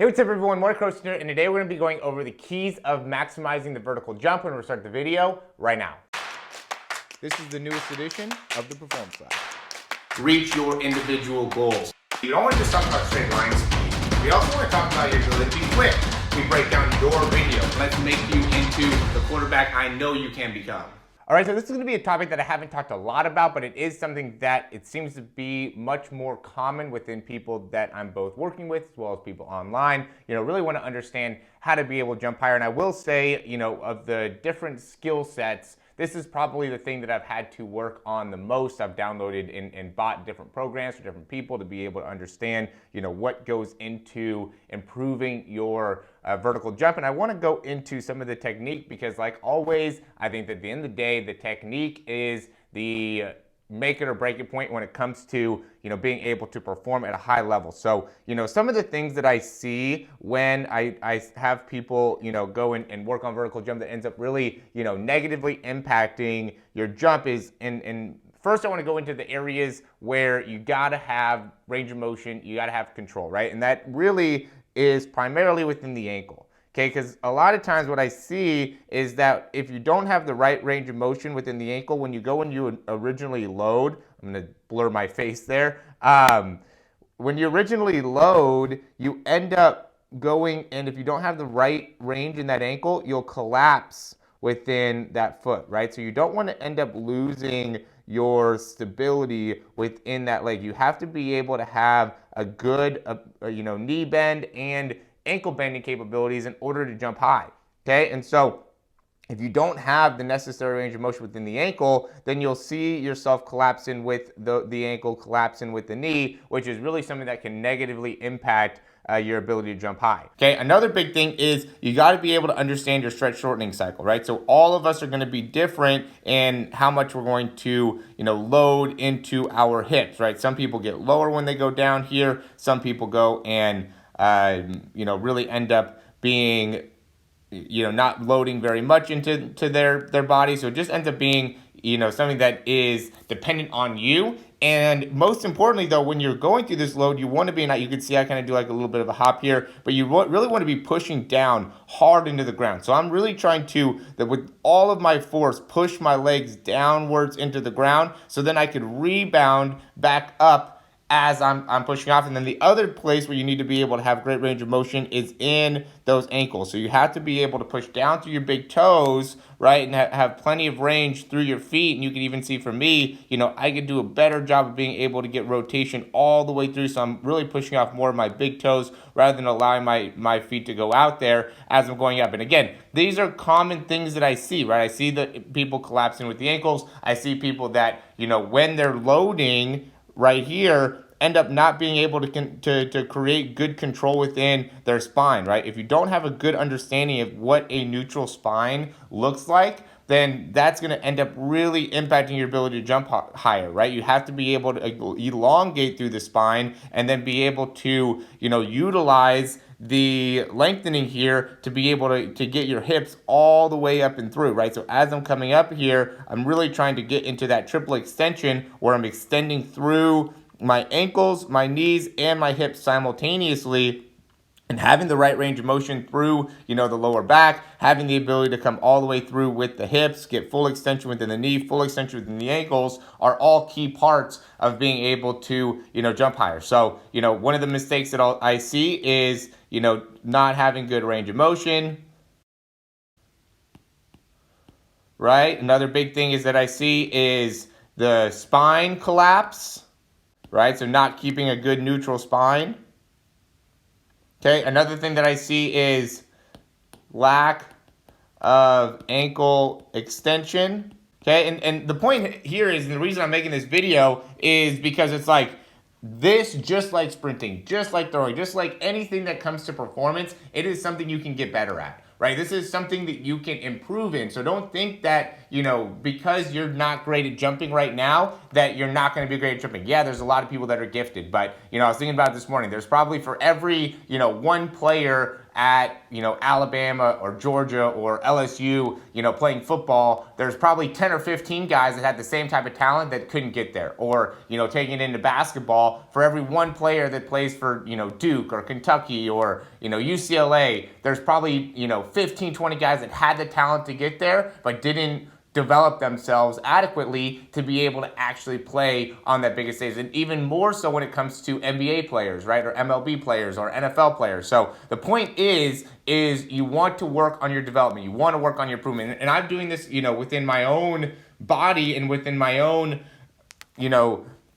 Hey, what's up everyone, Morey Croson here, and today we're going to be going over the keys of maximizing the vertical jump, and we're going to start the video right now. This is the newest edition of the Performance Lab. Reach your individual goals. You don't want to just talk about straight line speed. We also want to talk about your ability to be quick. We break down your video. Let's make you into the quarterback I know you can become. All right, so this is going to be a topic that I haven't talked a lot about, but it is something that it seems to be much more common within people that I'm both working with as well as people online. Really want to understand how to be able to jump higher. And I will say, of the different skill sets, this is probably the thing that I've had to work on the most. I've downloaded and bought different programs for different people to be able to understand, what goes into improving your vertical jump. And I want to go into some of the technique because, like always, I think that at the end of the day, the technique is the make it or break it point when it comes to being able to perform at a high level. So some of the things that I see when I have people go and work on vertical jump that ends up really negatively impacting your jump is and first I want to go into the areas where you gotta have range of motion, you gotta have control, right? And that really is primarily within the ankle. Okay, because a lot of times what I see is that if you don't have the right range of motion within the ankle, when you go and you originally load, I'm going to blur my face there. When you originally load, you end up going, and if you don't have the right range in that ankle, you'll collapse within that foot, right? So you don't want to end up losing your stability within that leg. You have to be able to have a good, knee bend and ankle bending capabilities in order to jump high, okay? And so if you don't have the necessary range of motion within the ankle, then you'll see yourself collapsing with the ankle, collapsing with the knee, which is really something that can negatively impact your ability to jump high. Okay, another big thing is you got to be able to understand your stretch shortening cycle, right? So all of us are going to be different in how much we're going to, load into our hips, right? Some people get lower when they go down here. Some people go and really end up being, not loading very much into their body. So it just ends up being, something that is dependent on you. And most importantly, though, when you're going through this load, you want to be, and you can see I kind of do like a little bit of a hop here, but you really want to be pushing down hard into the ground. So I'm really trying to, with all of my force, push my legs downwards into the ground so then I could rebound back up as I'm pushing off. And then the other place where you need to be able to have great range of motion is in those ankles. So you have to be able to push down through your big toes, right, and have plenty of range through your feet. And you can even see for me, I could do a better job of being able to get rotation all the way through. So I'm really pushing off more of my big toes rather than allowing my feet to go out there as I'm going up. And again, these are common things that I see, right? I see the people collapsing with the ankles. I see people that, when they're loading right here, end up not being able to create good control within their spine, right? If you don't have a good understanding of what a neutral spine looks like, then that's going to end up really impacting your ability to jump higher, right? You have to be able to elongate through the spine and then be able to, utilize the lengthening here to be able to get your hips all the way up and through, right? So as I'm coming up here, I'm really trying to get into that triple extension where I'm extending through my ankles, my knees, and my hips simultaneously, and having the right range of motion through, the lower back, having the ability to come all the way through with the hips, get full extension within the knee, full extension within the ankles are all key parts of being able to, jump higher. So, one of the mistakes that I see is, not having good range of motion, right? Another big thing is that I see is the spine collapse, right? So not keeping a good neutral spine. Okay, another thing that I see is lack of ankle extension. Okay, and the point here is, and the reason I'm making this video is because it's like this, just like sprinting, just like throwing, just like anything that comes to performance, it is something you can get better at. Right? This is something that you can improve in. So don't think that, because you're not great at jumping right now, that you're not going to be great at jumping. Yeah, there's a lot of people that are gifted, but, I was thinking about it this morning. There's probably for every, one player at, Alabama or Georgia or LSU, playing football, there's probably 10 or 15 guys that had the same type of talent that couldn't get there. Or, taking it into basketball, for every one player that plays for, Duke or Kentucky or, UCLA, there's probably, 15, 20 guys that had the talent to get there, but didn't develop themselves adequately to be able to actually play on that biggest stage. And even more so when it comes to NBA players, right? Or MLB players or NFL players. So the point is you want to work on your development. You want to work on your improvement. And I'm doing this, within my own body and within my own,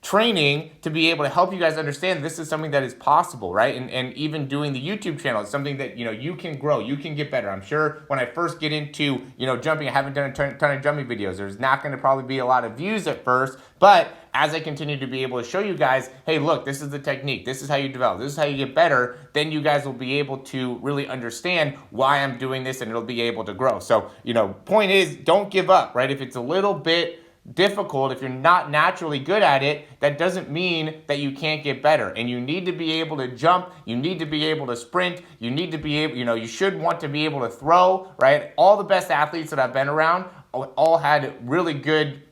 training to be able to help you guys understand this is something that is possible, right? And even doing the YouTube channel is something that, you can grow, you can get better. I'm sure when I first get into, jumping, I haven't done a ton of jumping videos. There's not going to probably be a lot of views at first, but as I continue to be able to show you guys, hey, look, this is the technique, this is how you develop, this is how you get better, then you guys will be able to really understand why I'm doing this and it'll be able to grow. So, point is, don't give up, right? If it's a little bit difficult, if you're not naturally good at it, that doesn't mean that you can't get better. And you need to be able to jump, you need to be able to sprint, you need to be able, you should want to be able to throw, right? All the best athletes that I've been around all had really good,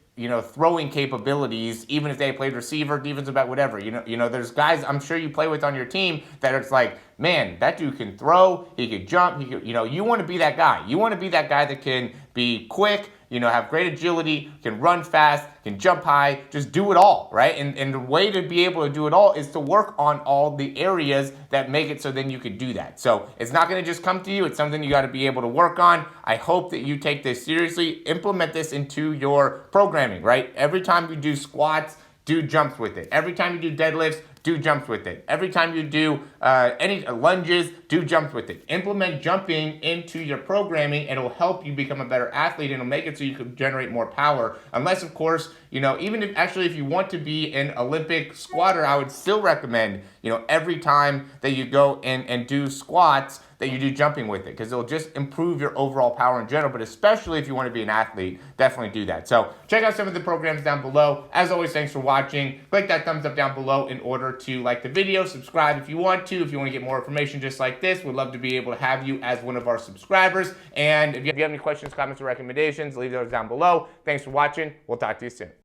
throwing capabilities, even if they played receiver, defensive back, whatever. There's guys I'm sure you play with on your team that it's like, man, that dude can throw, he could jump, he could, you want to be that guy. You want to be that guy that can be quick, have great agility, can run fast, can jump high, just do it all, right? And the way to be able to do it all is to work on all the areas that make it so then you could do that. So it's not gonna just come to you, it's something you gotta be able to work on. I hope that you take this seriously, implement this into your programming, right? Every time you do squats, do jumps with it. Every time you do deadlifts, do jumps with it. Every time you do any lunges, do jumps with it. Implement jumping into your programming and it'll help you become a better athlete and it'll make it so you can generate more power. Unless, of course, even if you want to be an Olympic squatter, I would still recommend, every time that you go and do squats, that you do jumping with it, because it'll just improve your overall power in general, but especially if you want to be an athlete, definitely do that. So check out some of the programs down below. As always, thanks for watching. Click that thumbs up down below in order to like the video, subscribe if you want to get more information just like this. We'd love to be able to have you as one of our subscribers. And if you have any questions, comments, or recommendations, leave those down below. Thanks for watching. We'll talk to you soon.